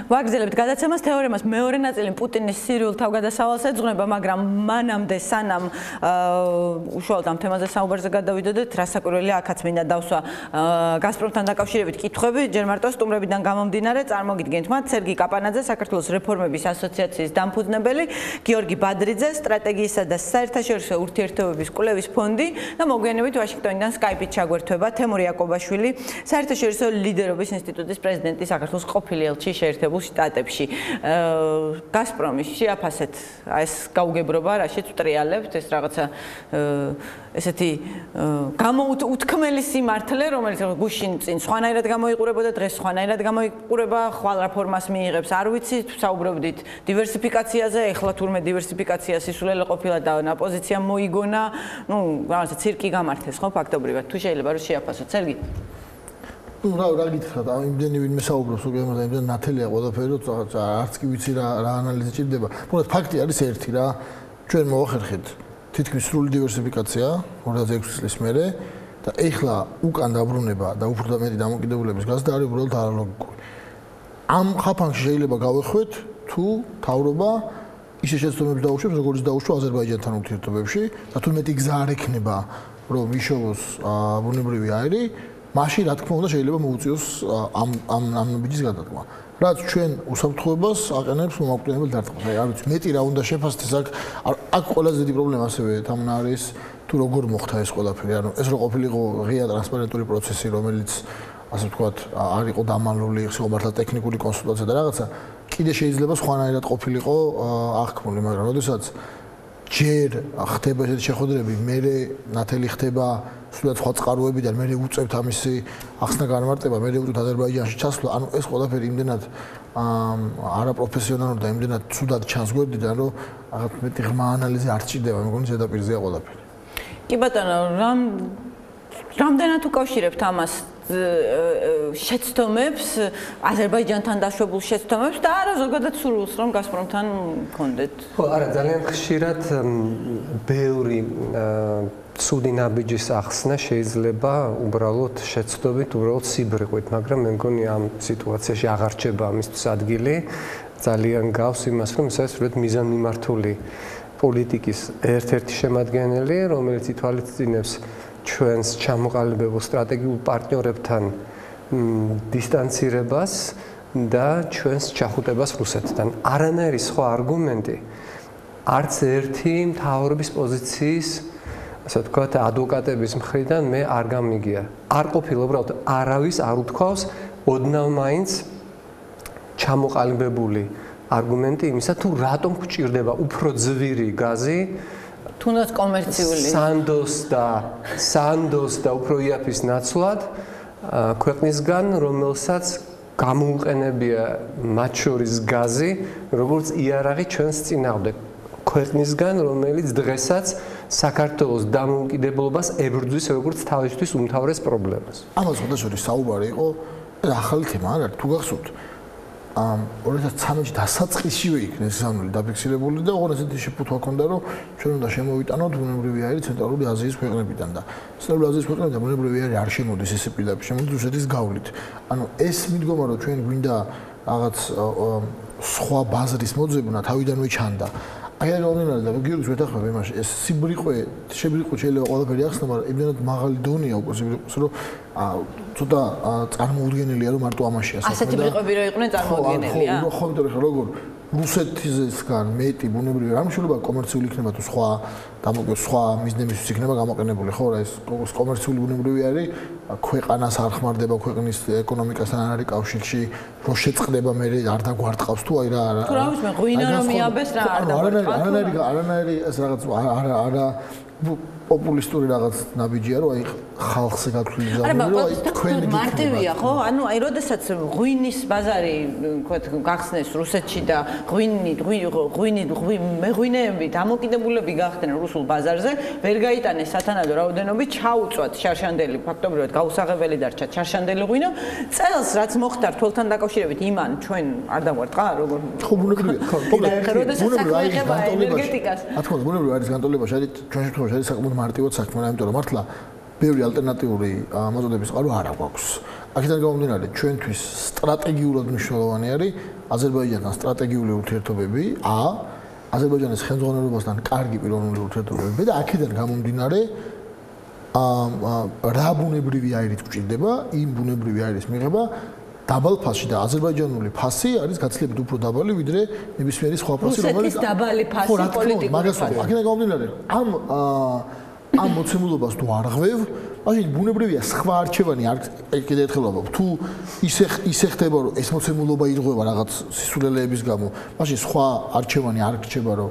ვაგრძელებთ გადაცემას თეორემას მეორე ნაწილი პუტინის სირიულ თავგადასავალს ეძღვნება, მაგრამ მანამდე სანამ უშუალოდ ამ თემაზე საუბარზე გადავიდოდეთ, რასაკვირველია, აქაც მინდა დავსვა გაზპრომთან დაკავშირებით კითხვები, ჯერ მარტო სტუმრებიდან გამომდინარე, წარმოგიდგენთ მათ სერგი კაპანაძე, საქართველოს რეფორმების ასოციაციის დამფუძნებელი, გიორგი ბადრიძე, სტრატეგიისა და საერთაშორისო ურთიერთობების კვლევის ფონდი და მოგვიანებით ვაშინგტონიდან სკაიპით ჩაგვერთვება თემურ იაკობაშვილი, საერთაშორისო ლიდერობის ინსტიტუტის პრეზიდენტი, საქართველოს ყოფილი ელჩი შეერთებულ შტატებში. გაზპრომის შეაფასეთ ეს გაუგებრობა, რაშიც ვტრიალებთ, ეს რაღაცა ესეთი გამოუთქმელი სიმართლე, რომელიც გუშინ წინ სხვანაირად გამოიყურებოდა, დღეს სხვანაირად გამოიყურება, ხვალ რა ფორმას მიიღებს, არ ვიცი, საუბრობდით დივერსიფიკაციაზე, ეხლა თურმე დივერსიფიკაცია სისულელე ყოფილა და ოპოზიცია მოიგონა, ну, რაღაცა ცირკი გამართეს, ხო, ფაქტობრივად. თუ შეიძლება რომ შეაფასოთ, სერგი? რა გითხრათ, იმდენი ვინმე საუბრობს უგემოზე, იმდენი ნათელია ყველაფერი, რომ არც კი ვიცი რა ანალიზი ჭირდება. მოკლედ ფაქტი არის ერთი რა, ჩვენ მოახერხეთ თითქმის სრული დივერსიფიკაცია 2006 წლის მერე და ეხლა უკან დაბრუნება და უფრო და მეტი დამოკიდებულების გაზრდა არის უბრალოდ არალოგიკური. ამ ხაფანში შეიძლება გავეხვეთ თუ თავრობა ისე შეცდომებს დაუშვებს, როგორც დაუშვა აზერბაიჯანთან ურთიერთობებში და თუ მეტი გზა არ ექნება, რომ იშოვოს ბუნებრივი აირი, მაშინ რა თქმა უნდა შეიძლება მოუწიოს ამ ნაბიჯის გადადგმა. რაც ჩვენ უსაფრთხოებას აყენებს მომაკვდინებელ დარტყმას. აი, არ ვიცი, მეტი რა უნდა შეფასდეს აქ ყველაზე დიდი პრობლემა ასევე თამნა არის თუ როგორ მოხდა ეს ყველაფერი. ანუ ეს რო ყოფილიყო ღია ტრანსპარენტული პროცესი, რომელიც ასე ვთქვათ, არ იყო დამალული, იყო მართლა ტექნიკური კონსულტაცია და რაღაცა, კიდე შეიძლება სხვანაირად ყოფილიყო აღქმული, მაგრამ როდესაც ჯერ ხდება ესეთი შეხვედრები, მერე ნათელი ხდება სულად სხვა წყაროებიდან, მერე უწევთ ამისი ახსნა განმარტება, მერე უწევთ აზერბაიჯანში ჩასვლა, ანუ ეს ყველაფერი იმდენად არაპროფესიონალური და იმდენად ცუდად ჩანს გვერდიდან, რომ რაღაც მეტი ღრმა ანალიზი არ სჭირდება, მეგონი ზედაპირზეა ყველაფერი. კი ბატონო, რამდენად უკავშირებთ ამას შეცდომებს, აზერბაიჯანთან დაშვებულ შეცდომებს და არა ზოგადად სურვილს, რომ გაზპრომთან გქონდეთ? ხო, არა, ძალიან ხშირად ბევრი ცუდი ნაბიჯის ახსნა შეიძლება უბრალოდ შეცდომით, უბრალოდ სიბრიყვით, მაგრამ მე მგონი ამ სიტუაციაში აღარ რჩება ამისთვის ადგილი. ძალიან გავს იმას, რომ ეს არის სრულად მიზანმიმართული პოლიტიკის ერთ-ერთი შემადგენელი, რომელიც ითვალისწინებს ჩვენს ჩამოყალიბებულ სტრატეგიულ პარტნიორებთან დისტანცირებას და ჩვენს ჩახუტებას რუსეთთან. არანაირი სხვა არგუმენტი არც ერთი მთავრობის პოზიციის, ასე ვთქვათ, ადვოკატების მხრიდან მე არ გამიგია. არ ყოფილა უბრალოდ არავის არ უთქვავს ოდნავ მაინც ჩამოყალიბებული არგუმენტი იმისა, თუ რატომ გვჭირდება უფრო ძვირი გაზი თუნდაც კომერციული სანდოს და უფრო იაფის ნაცვლად ქვეყნისგან, რომელსაც გამოუყენებია მათ შორის გაზი, როგორც იარაღი ჩვენს წინააღმდეგ. ქვეყნისგან, რომელიც დღესაც საქართველოს დამოუკიდებლობას ებრძვის როგორც თავისთვის უმთავრეს პრობლემას. ამას ხოდაშორის საუბარი იყო ახალი თემა არ არის თუ გახსოვთ 2013 დასაწყისშივე იქნა ეს სამული დაფიქსირებული და ოღონდ ესეთი შეფუთვა ჰქონდა რომ ჩვენ უნდა შემოვიტანოთ ბუნებრივი აირი ცენტრალური აზიის ქვეყნებიდან და ცენტრალური აზიის ქვეყნებიდან ბუნებრივი აირი არ შემოდის ესე პირდაპირ შემოდის რუსეთის გავლით. ანუ ეს მიდგომა რომ ჩვენ გვინდა რაღაც სხვა ბაზრის მოძებნა თავიდანვე ჩანდა. აი რა მომენტია და გიორგის ვეთახმები იმაში ეს სიბრიყვე შეიძლება ყველაფერი ახსნა, მაგრამ იმდენად მაღალი დონეა უკვე სიბრიყვეს, რომ ცოტა წარმოუდგენელია რომ მარტო ამაშია საქმე. ასეთი ბრიყვები რო იყვნენ წარმოუდგენელია? ხო, ხო, იმიტომ რომ როგორ რუსეთისგან მეტი ბუნებრივი რამშულობა კომერციული იქნება თუ სხვა მიზნებისთვის იქნება გამოყენებული, ხო რა ეს კომერციული ბუნებრივი არის ქვეყანას არ ხმარდება ქვეყნის ეკონომიკასთან არ არის კავშირში, რო შეწყდება მე არ დაგვარტყავს თუ აი რა თუ რა ვიცი მე ღვინა რომ მიაბეს რა არ დაგვარტყავს. არანაირი ეს რაღაც არა პოპულისტური რაღაც ნაბიჯია რომ აი ხალხზე გათვლილი ზამთარი რომ აი თქვენი მარტივია ხო? ანუ აი როდესაც ღვინის ბაზარი ვთქვათ გახსნეს რუსეთში და მეღვინეები დამოკიდებულები გახდნენ რუსულ ბაზარზე, ვერ გაიტანეს სათანადო რაოდენობით, ჩაუწვათ ჩარშანდელი, ფაქტობრივად გაუსაღებელი დარჩა ჩარშანდელი ღვინო. წელს რაც მოხდა რთველთან დაკავშირებით იმან ჩვენ არ დავარტყა როგორ? ხო ბუნებრივია. ბუნებრივია არის ენერგეტიკას. რა თქმა უნდა ბუნებრივია არის განტოლებაში არის ჩვენ შემთხვევაში არის საკმაოდ მარტივად საქმე, იმიტომ რომ მართლა ბევრი ალტერნატიული მოწოდების წყარო არ აქვს. აქედან გამომდინარე, ჩვენთვის სტრატეგიულად მნიშვნელოვანი არის აზერბაიჯანთან სტრატეგიული ურთიერთობები, აზერბაიჯანის ხელმძღვანელობასთან კარგი პიროვნული ურთიერთობები და აქედან გამომდინარე რა ბუნებრივი აირით გვჭირდება, იმ ბუნებრივი აირის მიღება დაბალ ფასში და აზერბაიჯანული ფასი არის გაცილებით უფრო დაბალი ვიდრე ნებისმიერი სხვა ფასი, რომელიც დაბალი ფასი პოლიტიკური ფასი. აქედან გამომდინარე, ამ მოცემულობას თუ არ ღვევ, მაშინ ბუნებრივია სხვა არჩევანი არ კიდე ერთხელ ვამბობ, თუ ისე ხდება რომ ეს მოცემულობა ირღვევა რაღაც სისულელეების გამო, მაშინ სხვა არჩევანი არ რჩება რომ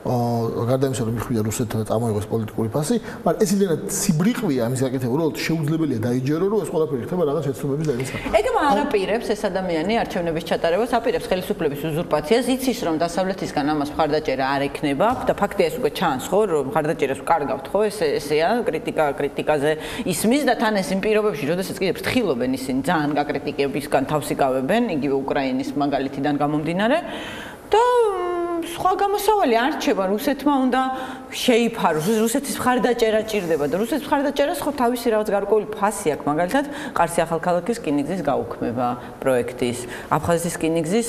გარდა იმისა რომ მიხვიდა რუსეთთან და წამოიღოს პოლიტიკური ფასი, მაგრამ ეს იმდენად ციბრიყვია ამის გაკეთება, რომ შეუძლებელია დაიჯერო რომ ეს ყველაფერი ხდება რაღაც შეცდომების დაგესახად. ეგ არაპირებს ეს ადამიანი არჩევნების ჩატარებას, აპირებს ხელისუფლების უზურპაციას, იცის რომ დასავლეთისგან ამას მხარდაჭერა არ ექნება და ფაქტია ეს უკვე ჩანს ხო, რომ მხარდაჭერას ვკარგავთ ხო, ესეა კრიტიკაზე ისმის და თან ეს იმ პირობებში, როდესაც კიდევ ფრთხილობენ ისინი ძალიან გაკრიტიკებისგან თავს იკავებენ, იგივე უკრაინის მაგალითიდან გამომდინარე და სხვა გამოსავალი არ რჩება, რუსეთმა უნდა შეიფაროს, რუსეთის მხარდაჭერა ჭირდება და რუსეთის მხარდაჭერას ხო თავისი რაღაც გარკვეული ფასი აქვს, მაგალითად, ყარსი ახალქალაქის რკინიგზის გაუქმება პროექტის, აფხაზეთის რკინიგზის,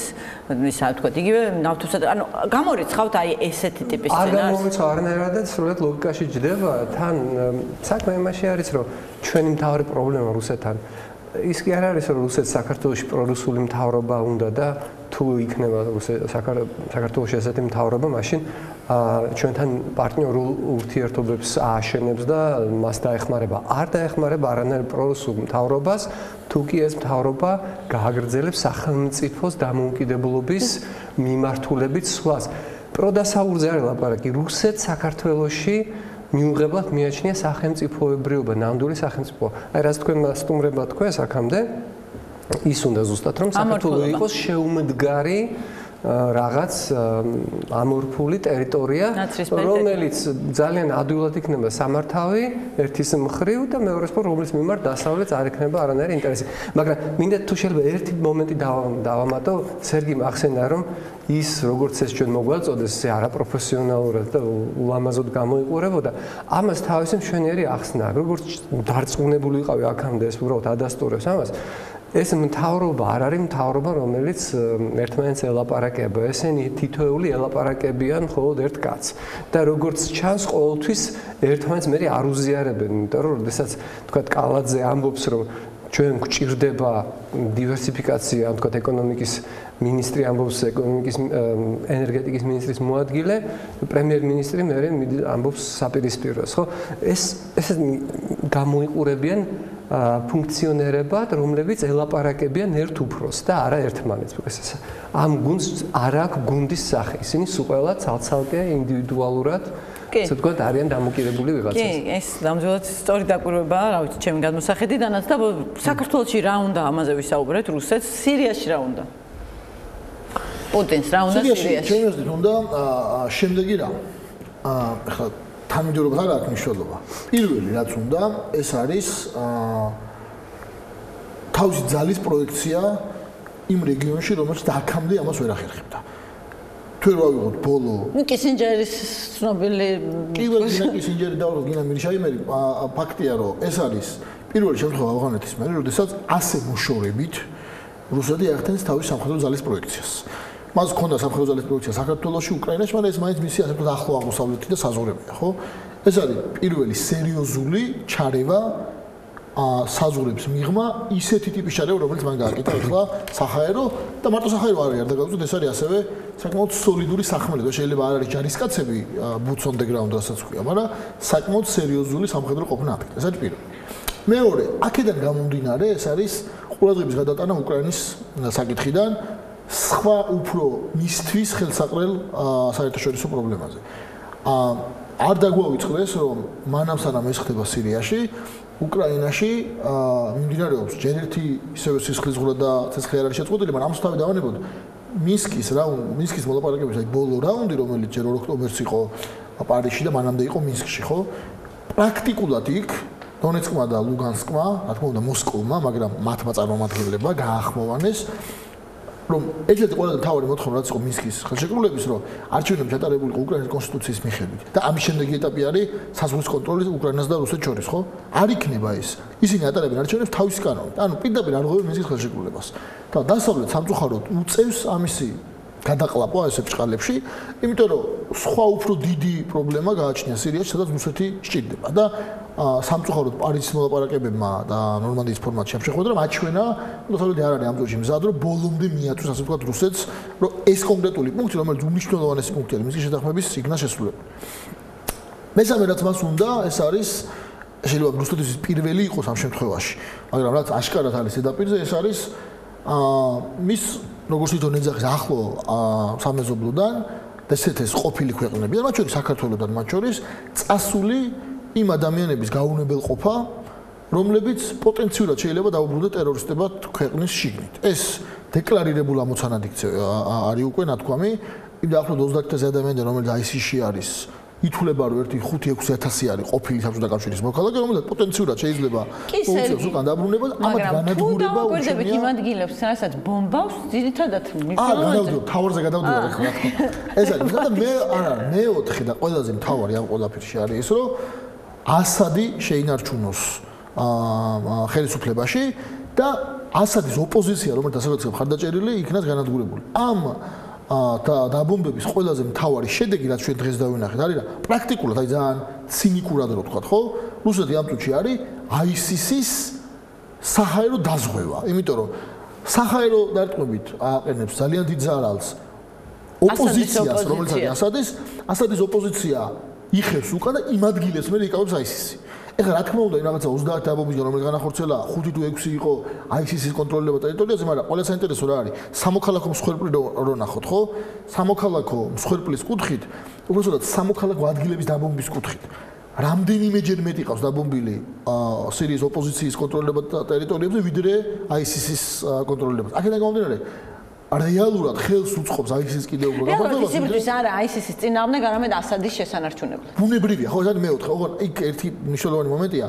ისა თქვა, იგივე ნავთობსა და ანუ გამორიცხავთ აი ესეთი ტიპის სცენარს. არ გამორიცხავ არანაირად და სრულად ლოგიკაში ჯდება, თან საქმე იმაში არის, რომ ჩვენი მთავარი პრობლემა რუსეთთან ის კი არ არის, რომ რუსეთს საქართველოში პრორუსული მთავრობა უნდა და თუ იქნება საქართველოში ესეთი მთავრობა, მაშინ ჩვენთან პარტნიორულ ურთიერთობებს ააშენებს და მას დაეხმარება. არ დაეხმარება არანაირ პრორუსულ მთავრობას, თუ კი ეს მთავრობა გააგრძელებს სახელმწიფოს დამოუკიდებლობის მიმართულებით სხვას. პროდასავლურზე არის ლაპარაკი, რუსეთს საქართველოში მიუღებლად მიაჩნია სახელმწიფოებრიობა, ნამდვილი სახელმწიფო. აი რაც თქვენ სტუმრება თქვენ აქამდე, ის უნდა ზუსტად რომ საქართველო იყოს შეუმდგარი რაღაც ამორფული ტერიტორია, რომელიც ძალიან ადვილად იქნება სამართავი ერთის მხრივ და მეორეს მხრივ რომლის მიმართ დასავლეთს არ ექნება არანაირი ინტერესი. მაგრამ მინდა თუ შეიძლება ერთი მომენტი დავამატო, სერგი ახსენდა რომ ის როგორც ეს ჩვენ მოგვაწოდეს, ეს არაპროფესიონალურად და ულამაზოდ გამოიყურებოდა, ამას თავისი მშვენიერი ახსნა, როგორც დარწმუნებული ვიყავი აქამდე ეს უბრალოდ ადასტურებს ამას. ეს მთავრობა არ არის მთავრობა, რომელიც ერთმანეთს ელაპარაკება. ესენი თითოეული ელაპარაკებიან მხოლოდ ერთ კაცს. და როგორც ჩანს, ყოველთვის ერთმანეთს მე არ უზიარებენ, იმიტომ რომ შესაძ თქვა კალაძე ამბობს, რომ ჩვენ გვჭირდება დივერსიფიკაცია, თქვა ეკონომიკის მინისტრი ამბობს ეკონომიკის ენერგეტიკის მინისტრის მოადგილე, პრემიერ-მინისტრი მე ამბობს საპირისპიროს, ხო? ეს გამოიყურებიან ფუნქციონერებად, რომლებიც ელაპარაკებიან ერთ უფროს და არა ერთმანეთს. ამ გუნდს არ აქვს გუნდის სახე. ისინი სულ ყველა ცალ-ცალკე ინდივიდუალურად ასე ვთქვათ, არიან დამოკიდებული ვიღაცას. კი, ეს ნამდვილად სწორი დაკვირვებაა, რა ვიცი, ჩემი გადმოსახედიდანაც და საქართველოში რა უნდა ამაზე ვისაუბრეთ, რუსეთს, სირიაში რა უნდა? პუტინს რა უნდა სირიაში? ჩემს უნდა შემდეგი რა. ახლა თანმიმდევრობა არ აქვს მნიშვნელობა. პირველი რაც უნდა, ეს არის თავისი ძალის პროექცია იმ რეგიონში, რომელშიც აქამდე ამას ვერ ახერხებდა. თუ რა ვიღოთ ბოლო. ნუ კისინჯერის ცნობილი კისინჯერი და გინა მირიშაიმერი ფაქტია, რომ ეს არის პირველი შემთხვევა ავღანეთის მერე, როდესაც ასე მოშორებით რუსეთი ახდენს თავის სამხედრო ძალის პროექციას. მას ჰქონდა სამხედრო ძალის პროექცია საქართველოში, უკრაინაში, მაგრამ ეს მაინც მისი ასე ვთქვათ ახლო აღმოსავლეთი და საზღვრებია, ხო? ეს არის პირველი სერიოზული ჩარევა საზღვრებს მიღმა ისეთი ტიპის ჩარევა, რომელიც მან გააკეთა ახლა საჰაერო და მარტო საჰაერო არ გადაგავწოთ, ეს არის ასევე საკმაოდ სოლიდური სახმელეთო, შეიძლება არ არის ჯარისკაცები boots on the ground რასაც ქვია, მაგრამ საკმაოდ სერიოზული სამხედრო ყოფნა აქ. ეს არის პირველი. მეორე, აქედან გამომდინარე, ეს არის ყურადღების გადატანა უკრაინის საკითხიდან სხვა უფრო მისთვის ხელსაყრელ საერთაშორისო პრობლემაზე. არ დაგვაუწყდეს, რომ მანამ სანამ ეს ხდება სირიაში, უკრაინაში მიმდინარეობს ჯერ ერთი ისევე სისხლისღვრა და ცეცხლი არ არის შეწყვეტილი, მაგრამ ამას თავი დავანებოთ მინსკის მოლაპარაკებების აი ბოლო რაუნდი, რომელიც ჯერ ოქტომბერს იყო პარიზში და მანამდე იყო მინსკში, ხო? პრაქტიკულად იქ დონეცკმა და ლუგანსკმა, რა თქმა უნდა მოსკოვმა, მაგრამ მათმა წარმომადგენლებმა გაახმოვანეს რომ ერთ-ერთი ყველაზე მთავარი მოთხოვნა რაც იყო მინსკის ხელშეკრულების, რომ არჩევნები ჩატარებული იყო უკრაინის კონსტიტუციის მიხედვით და ამის შემდეგი ეტაპი არის საზღვრის კონტროლი უკრაინას და რუსეთს შორის, ხო? არ იქნება ეს. ისინი ატარებენ არჩევნებს თავის კანონით. ანუ პირდაპირ არ ღვევენ მინსკის ხელშეკრულებას. და დასავლეთ სამწუხაროდ უწევს ამისი გადაყლაპვა ესე ბრჭყალებში, იმიტომ რომ სხვა უფრო დიდი პრობლემა გააჩნია სირიაში, სადაც რუსეთი სჭირდება და სამწუხაროდ პარიზის მოლაპარაკებებმა და ნორმანდიის ფორმატში ამ შეხვედრამ აჩვენა, დასავლეთი არ არის ამ დროში მზად, რომ ბოლომდე მიაწვეს ასე ვთქვათ რუსეთს, რომ ეს კონკრეტული პუნქტი, რომელიც უმნიშვნელოვანესი პუნქტი არის მინსკის შეთანხმების სიგნალს შესრულებული. მესამე რაც მას უნდა, ეს არის შეიძლება რუსეთის პირველი იყოს ამ შემთხვევაში, მაგრამ რაც აშკარად არის ზედაპირზე, ეს არის მის როგორც თვითონ ეძახის ახლო სამეზობლოდან და ესეთეს ყოფილი ქვეყნებიდან, მათ შორის საქართველოსთან მათ შორის წასული იმ ადამიანების გაუნებელყოფა, რომლებიც პოტენციურად შეიძლება დაუბრუნდეთ ტერორისტებად ქვეყნის შიგნით. ეს დეკლარირებული ამოცანად არის უკვე ნათქვამი, იმ დაახლოებით 30,000 ადამიანი, რომელიც ICC-ში არის, ითვლება რომ 1-5-6 არის ყოფილი საბჭოთა კავშირის მოქალაქე, რომელიც პოტენციურად შეიძლება მოუწევს უკან დაბრუნება, ამათ განადგურება უჩვენია. იმ ადგილებს, სადაც ბომბავს, ძირითადად განადგურება, თავარზე გადავდივარ ახლა რა თქმა უნდა. ეს არის და მეოთხე და ყველაზე მთავარი ამ ყველაფერში არის ის, რომ ასადი შეინარჩუნოს ხელისუფლებაში და ასადის ოპოზიცია, რომელიც ასე ვთქვათ, ხარდაჭერილი, იქნას განადგურებული. ამ დაბომბების ყველაზე მთავარი შედეგი, რაც ჩვენ დღეს დავინახეთ, არის რა პრაქტიკულად, აი ძალიან ცინიკურად რო ვთქვათ, ხო? რუსეთი ამ წუთში არის ICC-ის საჰაერო დაზღვევა, იმიტომ რომ საჰაერო დარტყმებით აყენებს ძალიან დიდ ზარალს ოპოზიციას, რომელიც არის ასადის ოპოზიცია იხევს უკან და იმ ადგილებს მე იკავებს ICC. ეხლა რა თქმა უნდა, რაღაცა 30 დაბომბვიდან რომელიც განახორციელა 5 თუ 6 იყო ICC-ის კონტროლება ტერიტორიაზე, მაგრამ ყველა საინტერესო რა არის? სამოქალაქო მსხვერპლი რო ნახოთ, ხო? სამოქალაქო მსხვერპლის კუთხით, უბრალოდ სამოქალაქო ადგილების დაბომბვის კუთხით. რამდენიმეჯერ მეტი ყავს დაბომბილი სირიის ოპოზიციის კონტროლება ტერიტორიებზე, ვიდრე ICC-ის კონტროლება. აქედან გამომდინარე, რეალურად ხელს უწყობს ICC-ის კიდევ უფრო გაფართოებას. სიბრტყის არა ICC-ის წინააღმდეგ, არამედ ასადის შესანარჩუნებლად. ბუნებრივია, ხო, ეს მეოთხე, ოღონდ იქ ერთი მნიშვნელოვანი მომენტია.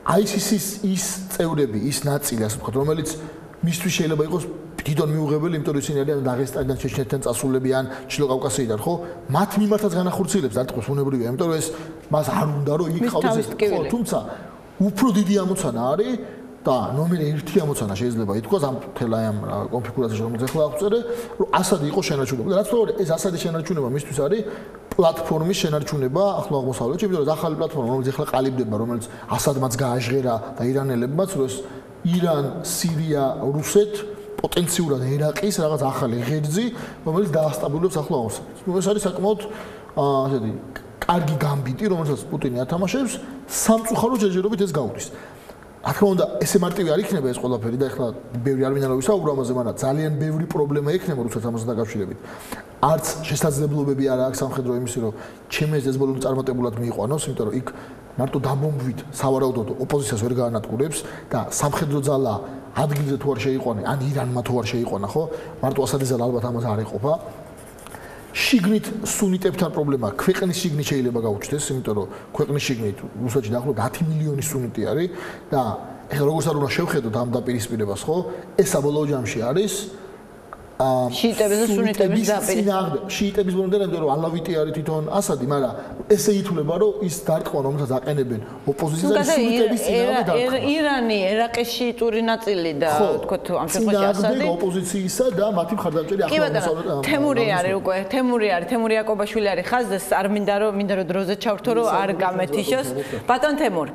ICC-ის ის წევრები, ის ნაწილი, ასე ვთქვათ, რომელიც მისთვის შეიძლება იყოს დიდონ მიუღებელი, იმიტომ რომ ისინი არიან დაღესტანიდან, ჩეჩნეთიდან წასულები ან ჩრდილო კავკასიიდან, ხო? მათ მიმართაც განახორციელებს დარტყმას ბუნებრივია, იმიტომ რომ ეს მას არ უნდა რომ იქ ყავდეს ეს, ხო, თუმცა უფრო დიდი ამოცანა არის და ნომერ 1 ამოცანა შეიძლება ითქვას ამ თელ აი ამ კონფიგურაციაში რომელიც ახლა აღწერე, რომ ასადი იყო შენარჩუნება. რაც თორე ეს ასადის შენარჩუნება მისთვის არის პლატფორმის შენარჩუნება ახლო აღმოსავლეთში, იმიტომ რომ ახალი პლატფორმა რომელიც ახლა ყალიბდება, რომელიც ასადმაც გააჟღერა და ირანელებმაც, რომ ეს ირან, სირია, რუსეთ პოტენციურად ერაყის რაღაც ახალი ღერძი, რომელიც დაასტაბილებს ახლო აღმოსავლეთს. ეს არის საკმაოდ ასეთი კარგი გამბიტი, რომელსაც პუტინი ათამაშებს, სამწუხაროდ ჯერჯერობით ეს გაუდის. რა თქმა უნდა, ესე მარტივი არ იქნება ეს ყველაფერი და ახლა ბევრი არ მინდა რომ ვისაუბრო ამაზე, მაგრამ ძალიან ბევრი პრობლემა ექნება რუსეთს ამასთან დაკავშირებით. არც შესაძლებლობები არ აქვს სამხედრო იმისი, რომ ჩემი ეს ბოლომდე წარმატებულად მიიყვანოს, იმიტომ რომ იქ მარტო დაბომბვით სავარაუდოდ ოპოზიციას ვერ გაანადგურებს და სამხედრო ძალა ადგილზე თუ არ შეიყვანე, ან ირანმა თუ არ შეიყვანა, ხო? მარტო ასადის ძალა ალბათ ამას არ ეყოფა. შიგნით სუნიტებთან პრობლემა, ქვეყნის შიგნით შეიძლება გაუჩნდეს, იმიტომ რომ ქვეყნის შიგნით რუსეთში დაახლოებით 10 მილიონი სუნიტი არის და ეხლა როგორც არ უნდა შევხედოთ ამ დაპირისპირებას, ხო? ეს საბოლოო ჯამში არის შიიტების და სუნიტების დაპირისპირება. შიიტების მომდევნო, იმიტომ რომ ალავიტი არის თვითონ ასადი, მაგრამ ესე ითვლება, რომ ის დარტყმა, რომელსაც აყენებენ ოპოზიციას და სუნიტების წინააღმდეგ დარტყმა. ირანი, ერაყის შიიტური ნაწილი და თქოთ ამ შემთხვევაში ასადი ოპოზიციისა და მათი მხარდამჭერი ახლო თემური არის უკვე, თემური აკობაშვილი არის ხაზდეს, არ მინდა რომ დროზე ჩავრთო, რომ არ გამეთიშოს. ბატონ თემურ.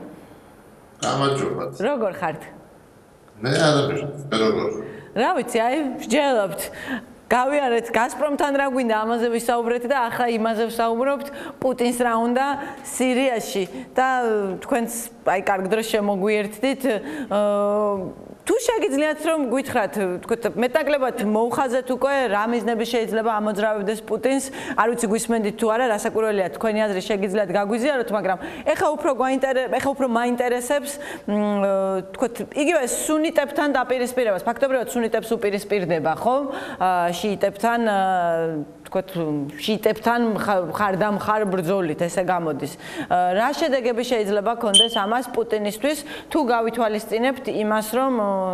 გამარჯობა. როგორ ხართ? მე არაფერი, როგორ? რა ვიცი, აი, ვსჯელობთ. გავიარეთ გაზპრომთან რა გვინდა ამაზე ვისაუბრეთ და ახლა იმაზე ვსაუბრობთ პუტინს რა უნდა სირიაში და თქვენც აი კარგ დროს შემოგვიერთდით თუ შეგიძლიათ რომ გითხრათ თქო მეტნაკლებად მოუხაზეთ უკვე რა მიზნები შეიძლება ამოძრავებდეს პუტინს არ ვიცი გვისმენდით თუ არა რასაკვირველია თქვენი აზრი შეგიძლიათ გაგვიზიაროთ მაგრამ ეხა უფრო მაინტერესებს თქო იგივე სუნიტებთან დაპირისპირებას ფაქტობრივად სუნიტებს უპირისპირდება ხო შიიტებთან თქვათ შიტებთან ხარ ბრძოლით ესე გამოდის. რა შედეგები შეიძლება ქონდეს ამას პუტინისთვის თუ გავითვალისწინებთ იმას რომ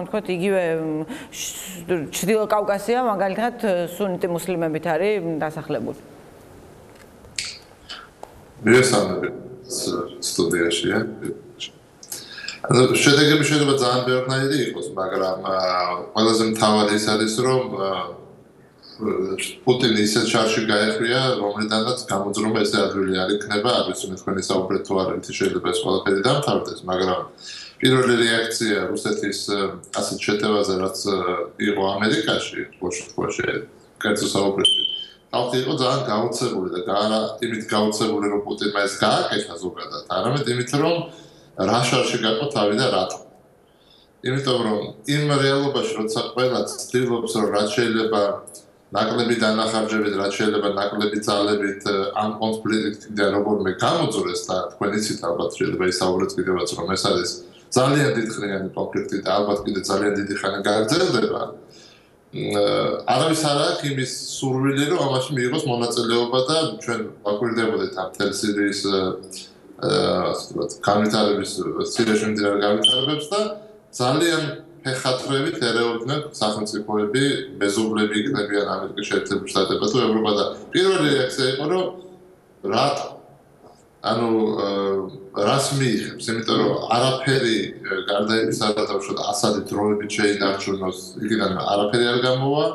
თქვათ იგივე ჩრდილო კავკასია მაგალითად სუნიტი მუსლიმებით არის დასახლებული. მივესალმები სტუდიაში. შედეგები შეიძლება ძალიან ბევრნაირი იყოს, მაგრამ ყველაზე მთავარი ის არის, რომ პუტინი ისეთ შარში გაეხვია, რომლიდანაც გამოძრომა ესე ადვილი არ იქნება, არ ვიცი თქვენი საუბრეთ თუ არა, ვითი შეიძლება ეს ყველაფერი დამთავრდეს, მაგრამ პირველი რეაქცია რუსეთის ასეთ შეტევაზე, რაც იყო ამერიკაში, თვალში კერძო საუბრებში. ხალხი იყო ძალიან გაოცებული და არა იმით გაოცებული, რომ პუტინმა ეს გააკეთა ზოგადად, არამედ იმით, რომ რა შარში გაყო თავი და რატო. იმიტომ რომ იმ რეალობაში, როცა ყველა ცდილობს, რომ რაც შეიძლება ნაკლები დანახარჯებით, რაც შეიძლება ნაკლები ძალებით ამ კონფლიქტიდან როგორმე გამოძრეს და თქვენ იცით ალბათ შეიძლება ისაუბრეთ კიდევაც, რომ ეს არის ძალიან დიდხნიანი კონფლიქტი და ალბათ კიდე ძალიან დიდი ხანი გაგრძელდება. არავის არ აქვს იმის სურვილი, რომ ამაში მიიღოს მონაწილეობა და ჩვენ ვაკვირდებოდეთ ამ მთელ სირიის განვითარების სირიაში მიმდინარე განვითარებებს და ძალიან ფეხათრევით ერეოდნენ სახელმწიფოები, მეზობლები იქნებიან ამერიკის შეერთებულ შტატებსა თუ ევროპა და პირველი რეაქცია იყო, რომ რატო? ანუ რას მიიღებს? იმიტომ რომ არაფერი გარდა იმისა, რომ ასადი დროებით შეინარჩუნოს, იქიდან არაფერი არ გამოვა.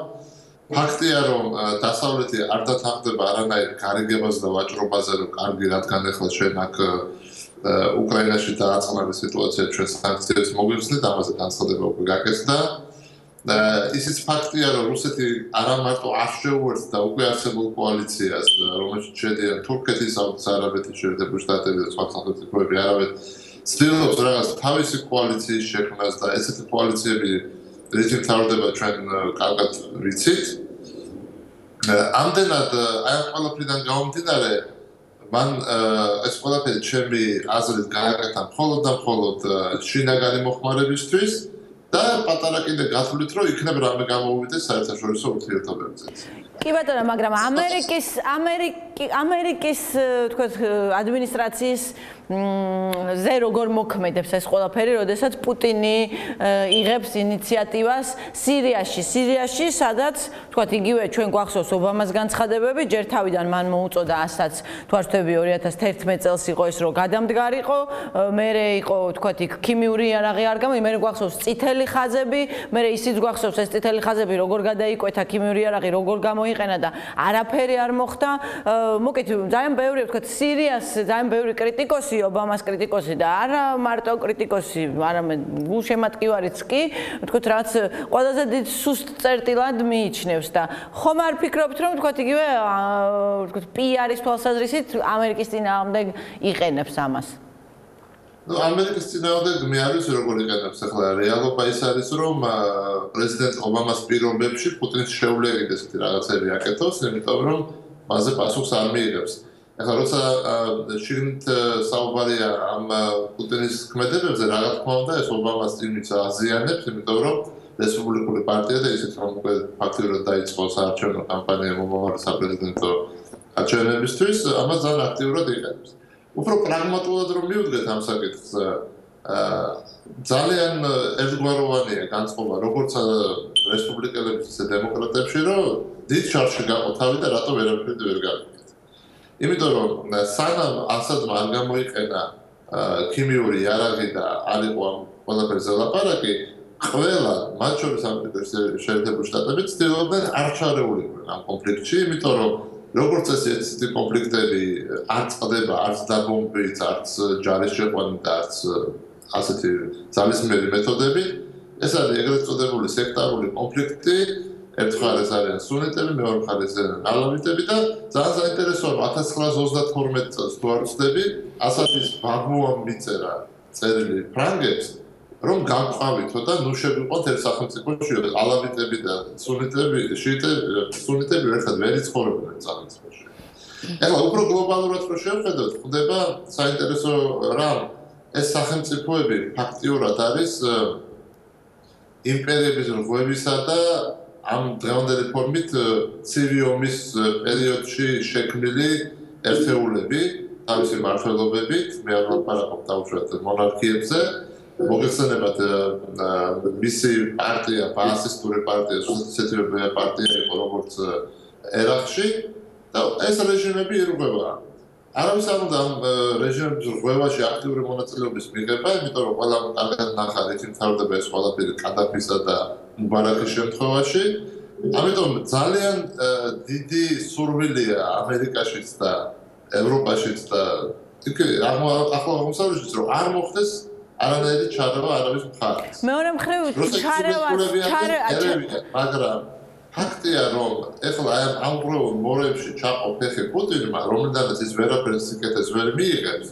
ფაქტია, რომ დასავლეთი არ დათანხმდება არანაირ გარიგებას და ვაჭრობაზე, რომ კარგი რადგან ახლა შენ აქ უკრაინაში დააწყნარი სიტუაცია ჩვენ სანქციებს მოგვიხსნით, ამაზე განცხადება უკვე გაკეთდა. ისიც ფაქტია, რომ რუსეთი არა მარტო არ შეუერთდა უკვე არსებულ კოალიციას, რომელშიც შედიან თურქეთი, საუდის არაბეთი, შეერთებული შტატები და სხვა სახელმწიფოები, არამედ ცდილობს რაღაც თავისი კოალიციის შექმნას და ესეთი კოალიციები რითი მთავრდება ჩვენ კარგად ვიცით. ამდენად აი ამ ყველაფრიდან გამომდინარე მან ეს ყველაფერი ჩემი აზრით გააკეთა მხოლოდ და მხოლოდ შინაგანი მოხმარებისთვის და პატარა კიდე გათვლით, რომ იქნებ რამე გამოუვიდეს საერთაშორისო ურთიერთობებზე. კი ბატონო, მაგრამ ამერიკის თქვათ ადმინისტრაციის ზე როგორ მოქმედებს ეს ყველაფერი, როდესაც პუტინი იღებს ინიციატივას სირიაში, სადაც თქვათ იგივე ჩვენ გვახსოვს ობამას განცხადებები, ჯერ თავიდან მან მოუწოდა ასაც თუ არ ვთქვი 2011 წელს იყო ეს, რომ გადამდგარიყო, მერე იყო თქვათ იქ ქიმიური იარაღი არ გამო, მერე გვახსოვს წითელი ხაზები, მერე ისიც გვახსოვს ეს წითელი ხაზები როგორ გადაიკვეთა ქიმიური იარაღი, როგორ გამოიყენა და არაფერი არ მოხდა. მოკეთ ძალიან ბევრი ვთქვათ სირიას ძალიან ბევრი კრიტიკოსი ობამას კრიტიკოსი და არა მარტო კრიტიკოსი, არამედ გულშემატკივარიც კი, ვთქვათ, რაც ყველაზე დიდ სუსტ წერტილად მიიჩნევს და ხომ არ ფიქრობთ, რომ ვთქვათ, იგივე ვთქვათ, პიარის თვალსაზრისით ამერიკის წინააღმდეგ იყენებს ამას? ამერიკის წინააღმდეგ მე არ ვიცი როგორ იყენებს, ახლა რეალობა ის არის, რომ პრეზიდენტ ობამას პირობებში პუტინს შეუძლია ესეთი რაღაცები აკეთოს, იმიტომ რომ მასზე პასუხს არ მიიღებს. ახლა როცა შიგნით საუბარია ამ პუტინის ქმედებებზე, რა თქმა უნდა, ეს ობამას იმით აზიანებს, იმიტომ რომ რესპუბლიკური პარტია და ისიც რომ უკვე ფაქტიურად დაიწყო საარჩევნო კამპანია მომავალი საპრეზიდენტო არჩევნებისთვის, ამას ძალიან აქტიურად იყენებს. უფრო პრაგმატულად რომ მივუდგეთ ამ საკითხს, ძალიან ერთგვაროვანია განწყობა როგორც რესპუბლიკელებში, ისე დემოკრატებში, რომ დიდ შარში გაყო თავი და რატო ვერაფერი ვერ გავიგეთ. იმიტომ რომ სანამ ასადმა არ გამოიყენა ქიმიური იარაღი და არ იყო ამ ყველაფერზე ლაპარაკი, ყველა მათ შორის ამერიკის შეერთებული შტატები ცდილობდნენ არ ჩარეულიყვნენ ამ კონფლიქტში, იმიტომ რომ როგორც ესეთი კონფლიქტები არ წყდება, არც დაბომბვით, არც ჯარის შეყვანით და არც ასეთი ძალისმიერი მეთოდები, ეს არის ეგრეთ წოდებული სექტარული კონფლიქტი, ერთ მხარეს არიან სუნიტები, მეორე მხარეს არიან ალავიტები და ძალიან საინტერესოა, 1932 წელს თუ არ ვცდები, ასადის ბაბუამ მიწერა წერილი ფრანგებს, რომ გამყავითო და ნუ შეგვიყვანთ ერთ სახელმწიფოში, ალავიტები და სუნიტები, სუნიტები ერთად ვერ იცხოვრებდნენ სახელმწიფოში. ეხლა უფრო გლობალურად რო შევხედოთ, ხდება საინტერესო რამ, ეს სახელმწიფოები ფაქტიურად არის იმპერიების რღვევისა და ამ დღევანდელი ფორმით ცივი ომის პერიოდში შექმნილი ერთეულები თავისი მმართველობებით, მე არ ვაპარაკობ დაუშვათ მონარქიებზე, მოგეხსენებათ მისი პარტია, ფასისტური პარტია, სოციალისტური პარტია იყო როგორც ერაყში და ეს რეჟიმები ირღვევა. არავის არ უნდა ამ რეჟიმების რღვევაში აქტიური მონაწილეობის მიღება, იმიტომ რომ ყველა კარგად ნახა რითი მთავრდება ეს ყველაფერი კადაფისა და მუბარაკის შემთხვევაში. ამიტომ ძალიან დიდი სურვილია ამერიკაშიც და ევროპაშიც და ახლა აღმოსავლეთშიც რომ არ მოხდეს არანაირი ჩარევა არავის მხარეს. მეორე მხრივ მაგრამ ფაქტია რომ ეხლა ამ პრობლემ მორებში ჩაყო ფეხი პუტინმა, რომელთანაც ის ვერაფერს სიკეთეს ვერ მიიღებს,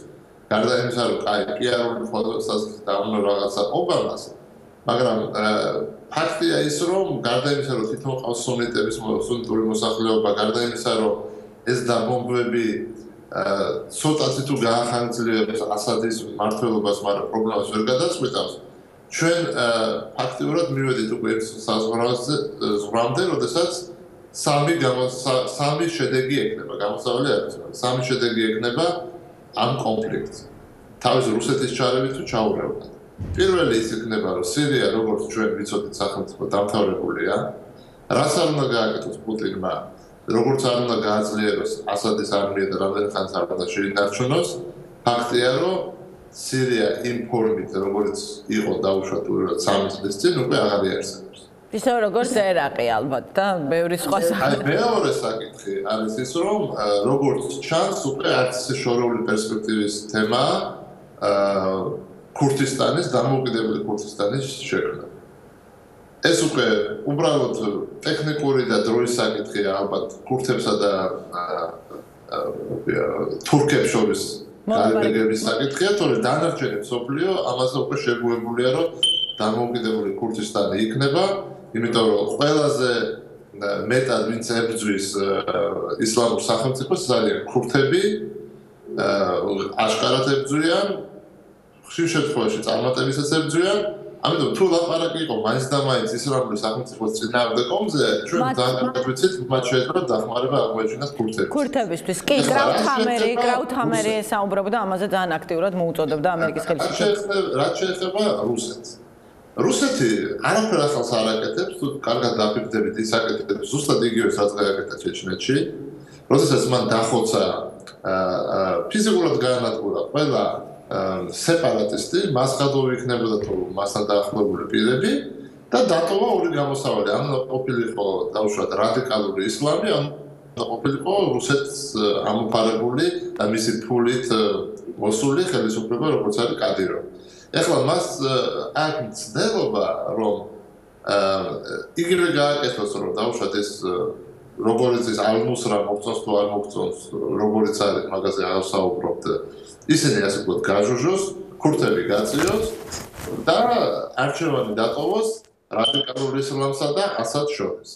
გარდა იმისა რომ კი არ უნდა ხოლმე დაუნო რაღაცა ობამას, მაგრამ ფაქტია ის რომ გარდა იმისა რომ თვითონ ყავს სუნიტების სუნიტური მოსახლეობა, გარდა იმისა რომ ეს დაბომბვები ცოტათი თუ გაახანგრძლივებს ასადის მმართველობას, მაგრამ პრობლემას ვერ გადაწყვეტავს. ჩვენ ფაქტიურად მივედით უკვე საზღვრამდე, როდესაც სამი შედეგი ექნება, გამოსავალი არის, სამი შედეგი ექნება ამ კონფლიქტს. თავის რუსეთის ჩარევით თუ ჩაურევდათ. პირველი ის იქნება, რომ სირია, როგორც ჩვენ ვიცოდით, სახელმწიფო დამთავრებულია, რას არ უნდა გააკეთოს პუტინმა, როგორც არ უნდა გააძლიეროს ასადის არმია და რამდენი ხანს არ უნდა შეინარჩუნოს, ფაქტია, რომ სირია იმ ფორმით, როგორც იყო დაუშვათ 3 წლის წინ, უკვე აღარ იარსებობს. ისე როგორც ერაყი ალბათ და ბევრი სხვა აი მეორე საკითხი არის ის, რომ როგორც ჩანს, უკვე არც შორეული პერსპექტივის თემა ქურთისტანის, დამოუკიდებელი ქურთისტანის შექმნა. ეს უკვე უბრალოდ ტექნიკური და დროის საკითხია ალბათ ქურთებსა და თურქებს შორის გარეგების საკითხია, თორე დანარჩენი მსოფლიო ამაზე უკვე შეგუებულია, რომ დამოუკიდებელი ქურთისტანი იქნება, იმიტომ რომ ყველაზე მეტად ვინც ებრძვის ისლამურ სახელმწიფოს ძალიან ქურთები, აშკარად ებრძვიან, ხშირ შემთხვევაში წარმატებისაც ებრძვიან. ამიტომ თუ ლაპარაკი იყო მაინც და მაინც ისლამური სახელმწიფოს წინააღმდეგ ომზე, ჩვენ ძალიან გვიცით, მათ შეიძლება დახმარება აღმოეჩინათ ქურთებს. ქურთებისთვის. კი, კრავთამერი საუბრობდა ამაზე ძალიან აქტიურად მოუწოდებდა ამერიკის ხელისუფლებას. რაც შეეხება რუსეთს. რუსეთი არაფერ ახალს არ აკეთებს, თუ კარგად დაფიქრდებით, ის აკეთებს ზუსტად იგივეს, რაც გააკეთა ჩეჩნეთში. როდესაც მან დახოცა ფიზიკურად გაანადგურა ყველა სეპარატისტი, მას გადავა იქნებოდა თუ მასთან დაახლოებული პირები და დატოვა ორი გამოსავალი. ან ყოფილიყო დაუშვათ რადიკალური ისლამი, ან ყოფილიყო რუსეთს ამოფარებული და მისი ფულით მოსული ხელისუფლება, როგორც არის კადიროვი. ეხლა მას აქ მცდელობა, რომ იგივე გააკეთოს, რომ დაუშვათ ეს როგორც ის ალ-ნუსრა მოგწონს თუ არ მოგწონს, როგორც არის, მაგაზე არ ვსაუბრობთ. ისინი ასე ვთქვათ გაჟოჟოს, ქურთები გაწიოს და არჩევანი დატოვოს რადიკალურ ისლამსა და ასადს შორის.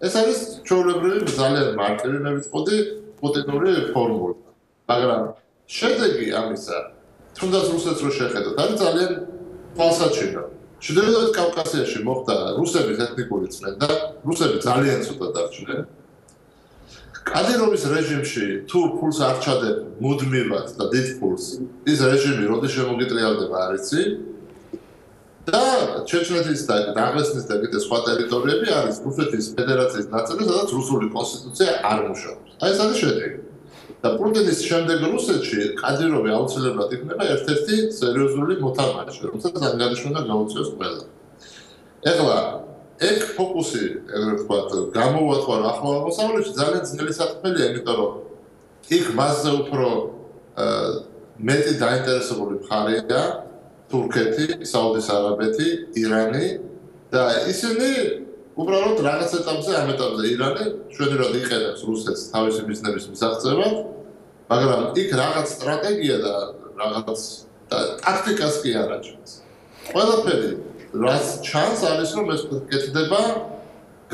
ეს არის ჩვეულებრივი ძალიან მარტივი, მე ვიტყოდი, პუტინური ფორმულა. მაგრამ შედეგი ამისა, თუნდაც რუსეთს რო შეხედოთ, არის ძალიან თვალსაჩინო. ჩრდილოეთ კავკასიაში მოხდა რუსების ეთნიკური წმენდა, რუსები ძალიან ცუდად დარჩნენ. კადიროვის რეჟიმში თუ ფულს არ ჩადებ მუდმივად და დიდ ფულს, ის რეჟიმი როდის შემოგიტრიალდება არ იცი. და ჩეჩნეთის და დაღესტნის და კიდე სხვა ტერიტორიები არის რუსეთის ფედერაციის ნაწილი, სადაც რუსული კონსტიტუცია არ მუშაობს. აი ეს არის შედეგი. და პუტინის შემდეგ რუსეთში კადიროვი აუცილებლად იქნება ერთ-ერთი სერიოზული მოთამაშე, რომელსაც ანგარიშმენდა გაუწიოს ყველა. ეხლა ეგ ფოკუსი, ეგრეთ ვთქვათ, გამოვათხვა ახლა აღმოსავლეთში ძალიან ძნელი საქმეა, იმიტომ რომ იქ მასზე უფრო მეტი დაინტერესებული მხარეა თურქეთი, საუდის არაბეთი, ირანი და ისინი უბრალოდ რაღაც ეტაპზე, ამ ეტაპზე ირანი შვედურად იყენებს რუსეთს თავისი ბიზნესის მისაღწევად, მაგრამ იქ რაღაც სტრატეგია და რაღაც ტაქტიკას კი არ აჩვენს. ყველაფერი რაც ჩანს არის, რომ ეს კეთდება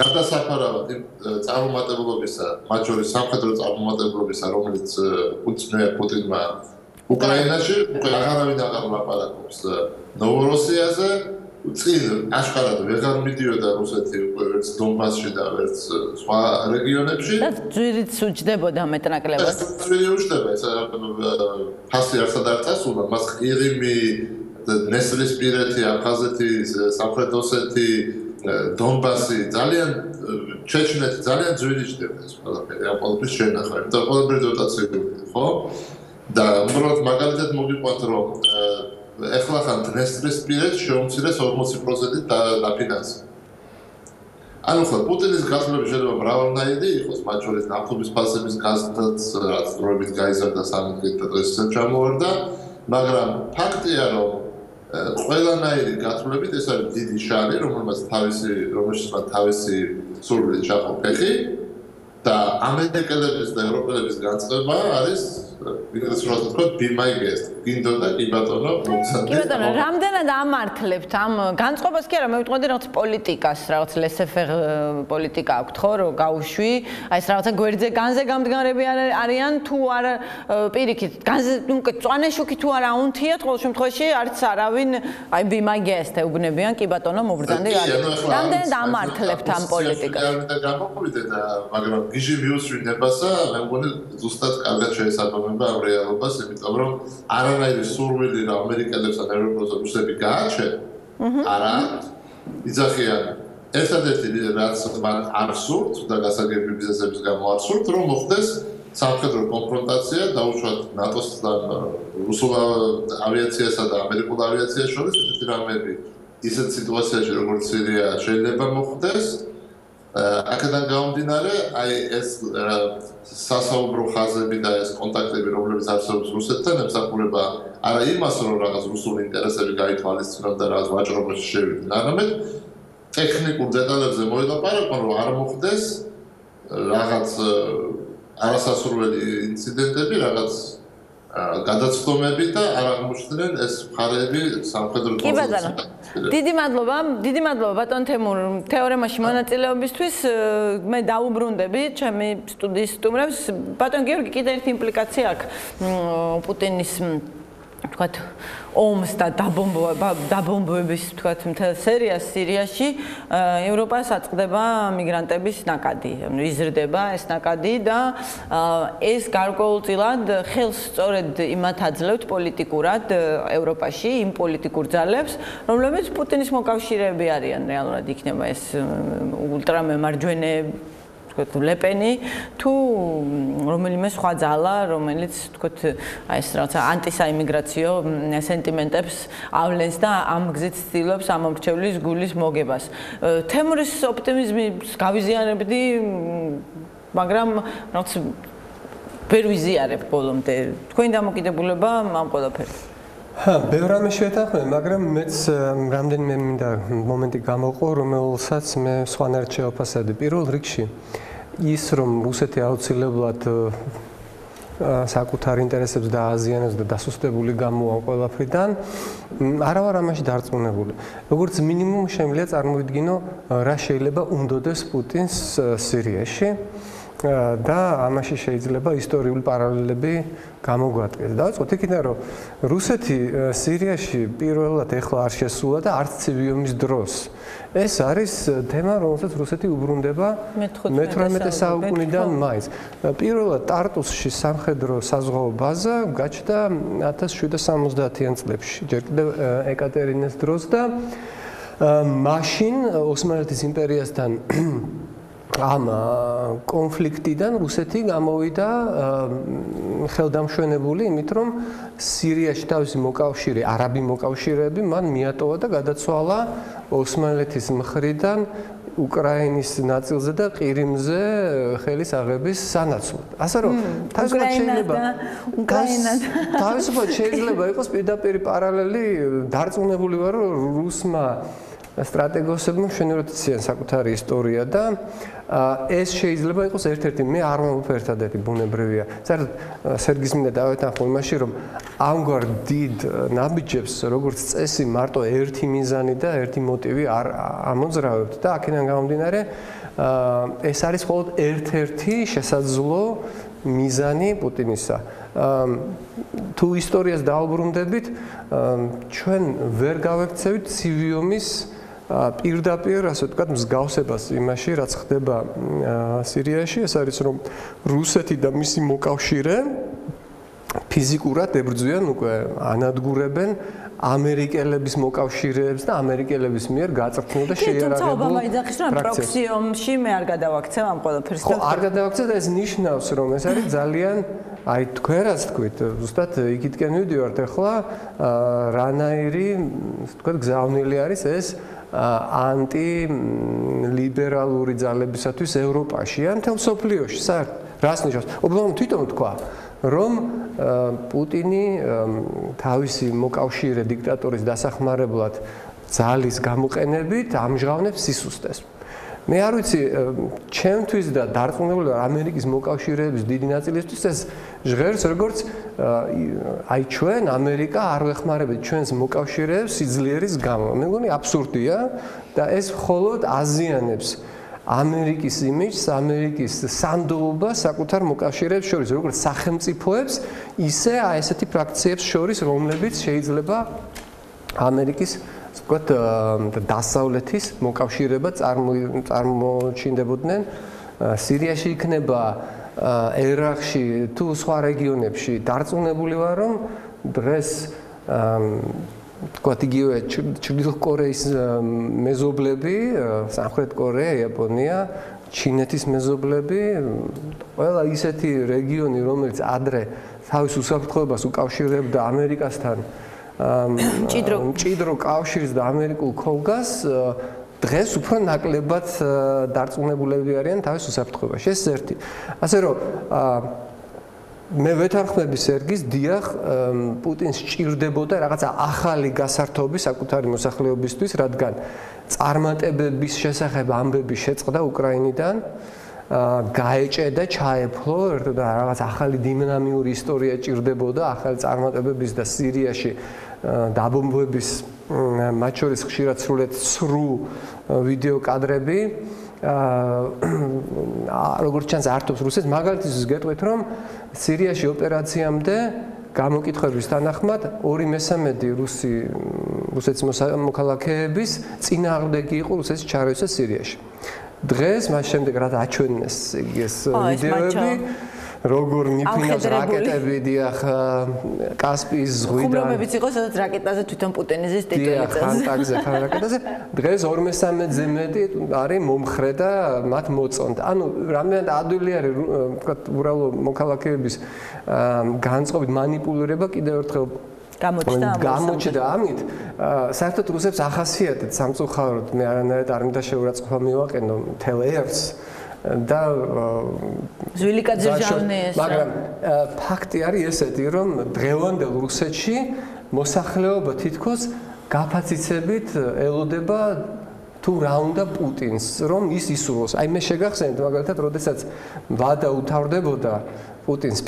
გადასაფარავად იმ წარმომადგენლობისა, მათ შორის სამხედრო წარმომადგენლობისა, რომელიც პუტინმა უკრაინაში აღარავინ აღარ ლაპარაკობს ნოვოროსიაზე, წინ აშკარად ვეღარ მიდიოდა რუსეთი უკვე ვერც დონბასში და ვერც სხვა რეგიონებში. და ძვირიც უჯდებოდა მეტნაკლებად. ძვირი უჯდება, ეს ფასი არცად არ წასულა, მას ყირიმი, ნესრისპირეთი, აფხაზეთი, სამხრეთ ოსეთი, დონბასი, ძალიან ჩეჩნეთი ძალიან ძვირი ჯდება ეს ყველაფერი, ამ ყოველთვის შენახა, იმიტომ ყველაფერი დოტაციური, ხო? და უბრალოდ მაგალითად მოგიყვანთ რომ ეხლა ხან დნესტრისპირეთს შეუმცირეს 40% დაფინანსება. ანუ ხო პუტინის გასვლები შეიძლება მრავალნაირი იყოს, მათ შორის ნავთობის ფასების გაზრდაც, რაც დროებით გაიზარდა სამი და დღეს ჩამოვარდა, მაგრამ ფაქტია რომ ყველანაირი გასვლებით ეს არის დიდი შარი, რომელშიც თავისი სურვილი ჩაყო ფეხი და ამერიკელების და ევროპელების განწყობა არის ვიდრე რა თქმა be my guest. გინდოდა კი ბატონო, კი ბატონო, რამდენად ამართლებთ ამ განწყობას კი არა, მე ვიტყოდი რაღაც პოლიტიკას, რაღაც laissez-faire პოლიტიკა აქვთ ხო, რომ გაუშვი, აი ეს რაღაცა გვერდზე განზე გამდგარები არიან თუ არა პირიქით, განზე უკვე წვანე შუქი თუ არა უნთიათ, ყოველ შემთხვევაში არც არავინ აი be my guest ეუბნებიან, კი ბატონო, მობრძანდი არის. რამდენად ამართლებთ ამ პოლიტიკას? და გამოვიდე და მაგრამ გიჟი მიუსვინებასა, მე მგონი ზუსტად კარგად შეესაბამება ამ რეალობას, იმიტომ რომ არანაირი სურვილი რა ამერიკელებს და ევროპელებს რუსები გააჩენ, არა იძახიან ერთადერთი რაც მან არ სურთ და გასაგები ბიზნესების გამო არ სურთ, რომ მოხდეს სამხედრო კონფრონტაცია დაუშვათ ნატოსთან რუსულ ავიაციასა და ამერიკულ ავიაციას შორის ესეთი რამები ისეთ სიტუაციაში როგორც სირია შეიძლება მოხდეს. აქედან გამომდინარე, აი ეს სასაუბრო ხაზები და ეს კონტაქტები, რომლებიც არსებობს რუსეთთან, ემსახურება არა იმას, რომ რაღაც რუსული ინტერესები გაითვალისწინონ და რაღაც ვაჭრობაში შევიდნენ, არამედ ტექნიკურ დეტალებზე მოილაპარაკონ, რომ არ მოხდეს რაღაც არასასურველი ინციდენტები, რაღაც გადაცდომები და არ აღმოჩნდნენ ეს მხარეები სამხედრო პოზიციაზე. დიდი მადლობა ბატონ თემურ თეორემაში მონაწილეობისთვის. მე დაუბრუნდები ჩემი სტუდიის სტუმრებს. ბატონ გიორგი, კიდევ ერთი იმპლიკაცია აქვს პუტინის თქვათ ომს და დაბომბვების თქვათ მთელ სერიას სირიაში ევროპას აწყდება მიგრანტების ნაკადი, იზრდება ეს ნაკადი და ეს გარკვეულწილად ხელს სწორედ იმათ აძლევთ პოლიტიკურად ევროპაში იმ პოლიტიკურ ძალებს, რომლებიც პუტინის მოკავშირეები არიან რეალურად იქნება ეს ულტრამემარჯვენე ლეპენი თუ რომელიმე სხვა ძალა, რომელიც თქვათ აი ეს რაღაცა ანტისაიმიგრაციო სენტიმენტებს ავლენს და ამ გზით ცდილობს ამომრჩევლის გულის მოგებას. თემურის ოპტიმიზმის გავიზიარებდი, მაგრამ რაღაც ვერ ვიზიარებ ბოლომდე. თქვენი დამოკიდებულება ამ ყველაფერს. ბევრ რამე შევეთანხმები, მაგრამ მეც რამდენიმე მინდა მომენტი გამოვყო, რომელსაც მე სხვანაირად შევაფასებდი. პირველ რიგში ის რომ რუსეთი აუცილებლად საკუთარ ინტერესებს დააზიანებს და დასუსტებული გამოვა ყველაფრიდან, არა ვარ ამაში დარწმუნებული. როგორც მინიმუმ შემიძლია წარმოვიდგინო, რა შეიძლება უნდოდეს პუტინს სირიაში და ამაში შეიძლება ისტორიული პარალელები გამოგვადგეს. დავიწყოთ იქიდან, რომ რუსეთი სირიაში პირველად ეხლა არ შესულა და არც ცივი ომის დროს. ეს არის თემა, რომელსაც რუსეთი უბრუნდება მე-18 საუკუნიდან მაინც. პირველად ტარტუსში სამხედრო საზღვაო ბაზა გაჩნდა 1770-იან წლებში, ჯერ კიდევ ეკატერინეს დროს და მაშინ ოსმალეთის იმპერიასთან ამ კონფლიქტიდან რუსეთი გამოვიდა ხელდამშვენებული, იმით რომ სირიაში თავისი მოკავშირე, არაბი მოკავშირეები მან მიატოვა და გადაცვალა ოსმალეთის მხრიდან უკრაინის ნაწილზე და ყირიმზე ხელის აღების სანაცვლოდ. ასე რომ თავისუფლად შეიძლება იყოს პირდაპირ პარალელი, დარწმუნებული ვარ, რომ რუსმა სტრატეგოსებმა მშვენივრად იციან საკუთარი ისტორია და ეს შეიძლება იყოს ერთ-ერთი, მე არ მომფ ერთადერთი ბუნებრივია. საერთოდ სერგის მინდა დავეთანხმო იმაში, რომ ამგვარ დიდ ნაბიჯებს, როგორც წესი, მარტო ერთი მიზანი და ერთი მოტივი არ ამოძრავებთ და აქედან გამომდინარე, ეს არის მხოლოდ ერთ-ერთი შესაძლო მიზანი პუტინისა. თუ ისტორიას დაუბრუნდებით, ჩვენ ვერ გავექცევით ცივიომის პირდაპირ, ასე ვთქვათ, მსგავსებას იმაში, რაც ხდება სირიაში, ეს არის რომ რუსეთი და მისი მოკავშირე ფიზიკურად ებრძვიან უკვე ანადგურებენ ამერიკელების მოკავშირეებს და ამერიკელების მიერ გაწვრთნილ და შეიარაღებულ თუმცა ობამა იძახის რომ პროქსიომში მე არ გადავაქცევ ამ ყველაფერს. ხო, არ გადავაქცევ და ეს ნიშნავს რომ ეს არის ძალიან აი თქვენ რაც თქვით, ზუსტად იქითკენ მივდივართ ახლა რანაირი, ვთქვათ, გზავნილი არის ეს ანტილიბერალური ძალებისათვის ევროპაში ან მთელ მსოფლიოში. საერთოდ რას ნიშნავს? ობამამ თვითონ თქვა რომ პუტინი თავისი მოკავშირე დიქტატორის დასახმარებლად ძალის გამოყენებით ამჟღავნებს სისუსტეს. მე არ ვიცი, ჩემთვის და დარწმუნებული ვარ ამერიკის მოკავშირეების დიდი ნაწილისთვის ეს ჟღერს როგორც აი ჩვენ ამერიკა არ ვეხმარებით ჩვენს მოკავშირეებს სიძლიერის გამო. მე მგონი აბსურდია და ეს მხოლოდ აზიანებს ამერიკის იმიჯს, ამერიკის სანდოობას საკუთარ მოკავშირეებს შორის, როგორც სახელმწიფოებს, ისე აი ესეთი ფრაქციებს შორის, რომლებიც შეიძლება ამერიკის, ვთქვათ, დასავლეთის მოკავშირეება წარმოჩინდებოდნენ. სირიაში იქნება, ერაყში თუ სხვა რეგიონებში დარწმუნებული ვარ, რომ დღეს თქვათ იგივე ჩრდილოეთ კორეის მეზობლები, სამხრეთ კორეა, იაპონია, ჩინეთის მეზობლები, ყველა ისეთი რეგიონი, რომელიც ადრე თავის უსაფრთხოებას უკავშირებდა ამერიკასთან, მჭიდრო კავშირს და ამერიკულ ქოლგას, დღეს უფრო ნაკლებად დარწმუნებულები არიან თავის უსაფრთხოებაში. ეს ერთი. ასე რომ მე ვეთანხმები სერგის, დიახ, პუტინს სჭირდებოდა რაღაცა ახალი გასართობი საკუთარი მოსახლეობისთვის, რადგან წარმატებების შესახებ ამბები შეწყდა უკრაინიდან, გაეჭედა, ჩაეფლო და რაღაც ახალი დინამიური ისტორია ჭირდებოდა, ახალი წარმატებების და სირიაში დაბომბვების, მათ შორის ხშირად სრულიად ცრუ ვიდეო კადრები. როგორც ჩანს ართობს რუსეთს, მაგალითისთვის გეტყვით, რომ სირიაში ოპერაციამდე გამოკითხვების თანახმად 2/3 რუსეთის მოქალაქეების წინააღმდეგი იყო რუსეთის ჩარევისა სირიაში. დღეს მას შემდეგ რაც აჩვენეს ეს ვიდეოები, როგორ მიფინავს რაკეტები დიახ კასპიის ზღვიდან. ხუმრობებიც იყო, სადაც რაკეტაზე თვითონ პუტინიზის ტიტული წელს. ხანტაგზე, რაკეტაზე. დღეს 2/3-ზე მეტი არის მომხრე და მათ მოწონთ. ანუ რამდენად ადვილი არის, ვთქვათ, უბრალო მოქალაქეების განწყობით მანიპულირება კიდევ ერთხელ გამოჩნდა ამით. საერთოდ რუსებს ახასიათებთ სამწუხაროდ, მე არანაირად არ მინდა შეურაცხყოფა მივაყენო მთელ ერს. და ზვილიკაძე ჟავნეს. მაგრამ ფაქტი არის ესეთი, რომ დღევანდელ რუსეთში მოსახლეობა თითქოს გაფაციცებით ელოდება თუ რა უნდა პუტინს, რომ ის ისურვოს. აი მე შეგახსენეთ მაგალითად, როდესაც ვადა უთავრდებოდა პუტინს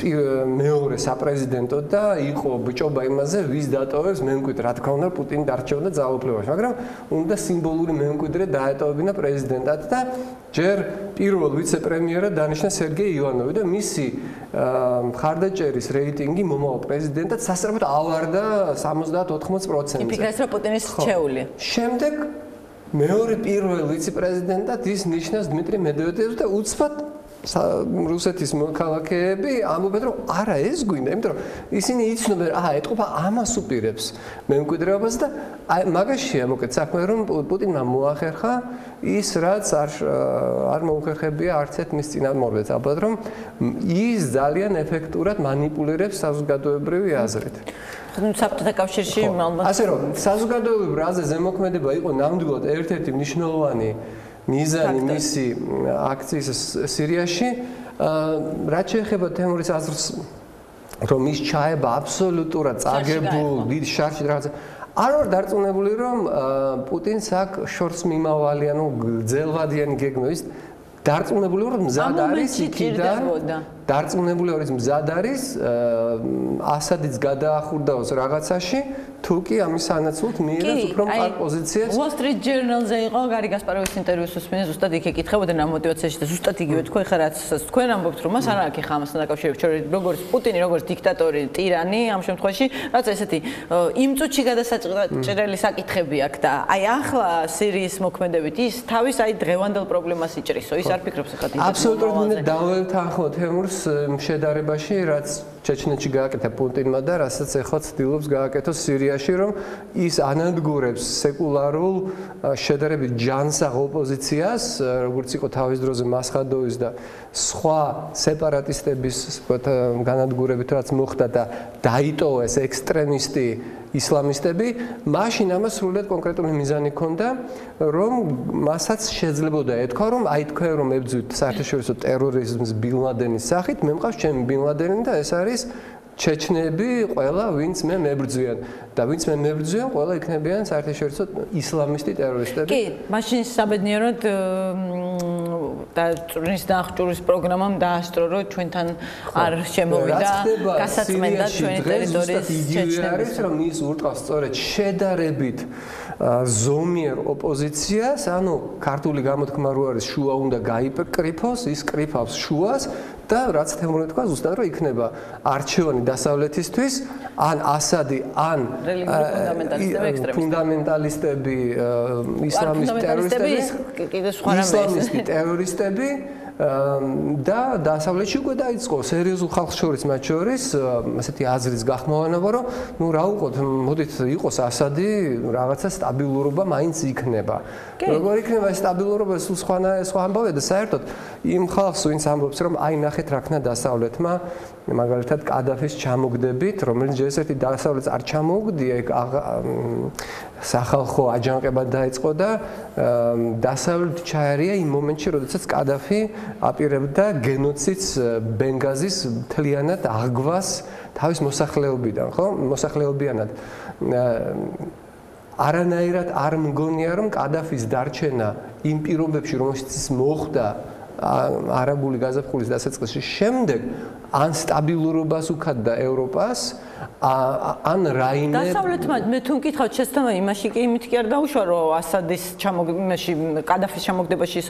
მეორე საპრეზიდენტოდ და იყო ბჭობა იმაზე, ვის დატოვებს მემკვიდრე. რა თქმა უნდა, პუტინი დარჩებოდა ძალაუფლებაში, მაგრამ უნდა სიმბოლური მემკვიდრე დაეტოვებინა პრეზიდენტად და ჯერ პირველ ვიცე-პრემიერად დანიშნა სერგეი ივანოვი და მისი მხარდაჭერის რეიტინგი მომავალ პრეზიდენტად სასწრაფოდ ავარდა 70-80%-ზე. იფიქრეს, რომ პუტინის რჩეული. შემდეგ მეორე პირველ ვიცე-პრეზიდენტად ის ნიშნავს დმიტრი მედვედევს და უცბად რუსეთის მოქალაქეები ამბობენ, რომ არა ეს გვინდა, იმიტომ რომ ისინი იცნობენ, ეტყობა ამას უპირებს მემკვიდრეობას და მაგაშია მოკეთ საქმე, რომ პუტინმა მოახერხა ის, რაც არ მოუხერხებია არც ერთ მის წინამორბედს, ალბათ რომ ის ძალიან ეფექტურად მანიპულირებს საზოგადოებრივი აზრით. საბჭოთა კავშირში ალბათ. ასე რომ საზოგადოებრივ აზრზე ზემოქმედება იყო ნამდვილად ერთ-ერთი მნიშვნელოვანი მიზანი მისი აქციის სირიაში, რაც შეეხება თემურის აზრს, რომ ის ჩაება აბსოლუტურად წაგებულ დიდ შარში რაღაცა. არ ვარ დარწმუნებული, რომ პუტინს აქ შორს მიმავალი, ანუ გრძელვადიანი გეგმა ის დარწმუნებული ვარ, რომ მზად არის იქიდან. დარწმუნებული ვარ, რომ მზად არის ასადიც გადაახურდაოს რაღაცაში თუ კი ამის სანაცვლოდ მიიღებს უფრო მყარ პოზიციას. Wall Street Journal-ზე იყო გარი გასპაროვის ინტერვიუს უსმენს, ზუსტად იქ ეკითხებოდნენ ამ მოტივაციაში და ზუსტად იგივე თქვენ ხა რაც თქვენ ამბობთ, რომ მას არ აქვს ხა ამასთან დაკავშირებით, როგორც პუტინი, როგორც დიქტატორი, ტირანი ამ შემთხვევაში, რაც ესეთი იმ წუთში გადასაჭრელი საკითხები აქვს და აი ახლა სირიის მოქმედებით ის თავის აი დღევანდელ პრობლემას იჭრისო, ის არ ფიქრობს ხა დიდ აბსოლუტურად მინდა დავეთანხმო თემურს შედარებაში, რაც ჩეჩნეთში გააკეთა პუტინმა და რასაც ეხლა ცდილობს გააკეთოს სირიაში, რომ ის ანადგურებს სეკულარულ შედარებით ჯანსაღ ოპოზიციას, როგორც იყო თავის დროზე მასხადოვის და სხვა სეპარატისტების განადგურებით, რაც მოხდა და დაიტოვეს ექსტრემისტი ისლამისტები, მაშინ ამას სრულიად კონკრეტული მიზანი ჰქონდა, რომ მასაც შეძლებოდა ეთქვა, რომ აი თქვენ რომ ებძვით საერთაშორისო ტერორიზმს ბინ ლადენის სახით, მე მყავს ჩემი ბინ ლადენი და ეს არის ჩეჩნები ყველა ვინც მე მებრძვიან და ვინც მე მებრძვიან ყველა იქნებიან საერთაშორისო ისლამისტი ტერორისტები. კი, მაშინ საბედნიეროდ და წვრთნის დახჭურის პროგრამამ დაასწრო რომ ჩვენთან არ შემოვიდა გასაწმენდა ჩვენი ტერიტორიის ჩეჩნების რომ ის ურტყავს სწორედ შედარებით ზომიერ ოპოზიციას, ანუ ქართული გამოთქმა რო არის შუა უნდა გაიკრიფოს, ის კრიფავს შუას და რაც თემური თქვა ზუსტად რომ იქნება არჩევანი დასავლეთისთვის, ან ასადი, ან ფუნდამენტალისტები, ისლამისტი ტერორისტები და დასავლეთში უკვე დაიწყო სერიოზულ ხალხს შორის მათ შორის ასეთი აზრის გახმოვანება, რომ ნუ რა უყოთ, მოდით იყოს ასადი, რაღაცა სტაბილურობა მაინც იქნება. როგორ იქნება ეს სტაბილურობა, სულ სხვა ამბავია და საერთოდ იმ ხალხს ვინც ამბობს, რომ აი ნახეთ რა ქნა დასავლეთმა, მაგალითად კადაფის ჩამოგდებით, რომელიც ჯერ ერთი დასავლეთს არ ჩამოუგდია, ეგ სახალხო აჯანყება დაიწყო და დასავლეთ ჩაერია იმ მომენტში, როდესაც კადაფი აპირებდა გენოციდს ბენგაზის მთლიანად აღვას თავის მოსახლეობიდან, ხო? მოსახლეობიანად. არანაირად არ მგონია, რომ კადაფის დარჩენა იმ პირობებში, რომელშიც ის მოხდა არაბული გაზაფხულის დასაწყისის შემდეგ, ან სტაბილურობას უქადდა ევროპას, ან რაიმე დასავლეთმა მე თუ მკითხავთ შეცდომა იმაში კი იმით კი არ დაუშვა რომ ასადის ჩამოგდებაში კადაფის ჩამოგდებაში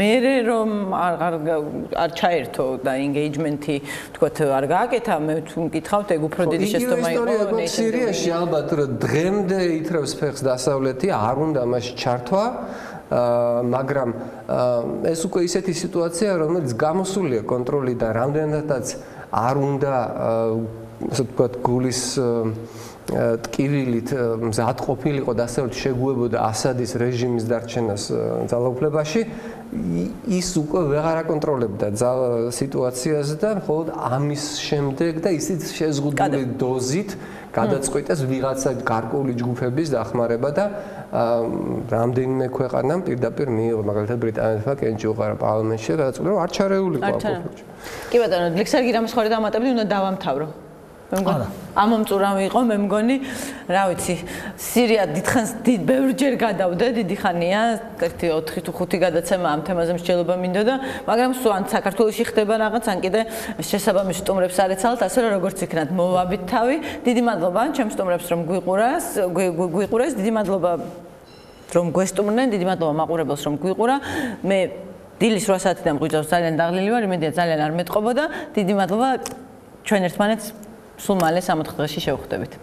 მერე რომ არ ჩაერთო და ინგეიჯმენტი თქვათ არ გააკეთა მე თუ მკითხავთ ეგ უფრო დიდი შეცდომა იყო სირიაში ალბათ რომ დღემდე ითრევს ფეხს დასავლეთი არ უნდა მასში ჩართვა მაგრამ ეს უკვე ისეთი სიტუაცია რომელიც გამოსულია კონტროლიდან რამდენადაც არ უნდა ასე ვთქვათ გულის ტკივილით მზად ყოფილიყო დასავლეთი შეგუებოდა ასადის რეჟიმის დარჩენას ძალაუფლებაში ის უკვე ვეღარ აკონტროლებდა სიტუაციას და მხოლოდ ამის შემდეგ და ისიც შეზღუდული დოზით გადაწყვიტეს ვიღაცა გარკვეული ჯგუფების დახმარება და რამდენიმე ქვეყანამ პირდაპირ მიიღო მაგალითად ბრიტანეთმა კენჭი უყარა პარლამენტში გადაწყვიტა რომ არ ჩარეულიყო ამ კონფლიქტში. კი ბატონო, ლექსერგი რამსხორი დამატებდი უნდა დავამთავრო. მე მგონი ამომწურავი იყო მე მგონი რა ვიცი სირია დიდხანს ბევრჯერ გადავდა დიდი ხანია 1 4 თუ 5 გადაცემა ამ თემაზე მსჯელობა მინდოდა მაგრამ სულ ან საქართველოში ხდება რაღაც ან კიდე შესაბამის სტუმრებს არ ეცალთ ასე რომ როგორც იქნათ მოვაბით თავი დიდი მადლობა ჩემს სტუმრებს რომ გვიყურეს დიდი მადლობა რომ გვესტუმრნენ დიდი მადლობა მაყურებელს რომ გვიყურა მე დილის 8 საათიდან ღვიძავს ძალიან დაღლილი ვარ იმედია ძალიან არ მეტყობოდა დიდი მადლობა ჩვენ ერთმანეთს სულ მალე 4 დღეში შევხვდებით.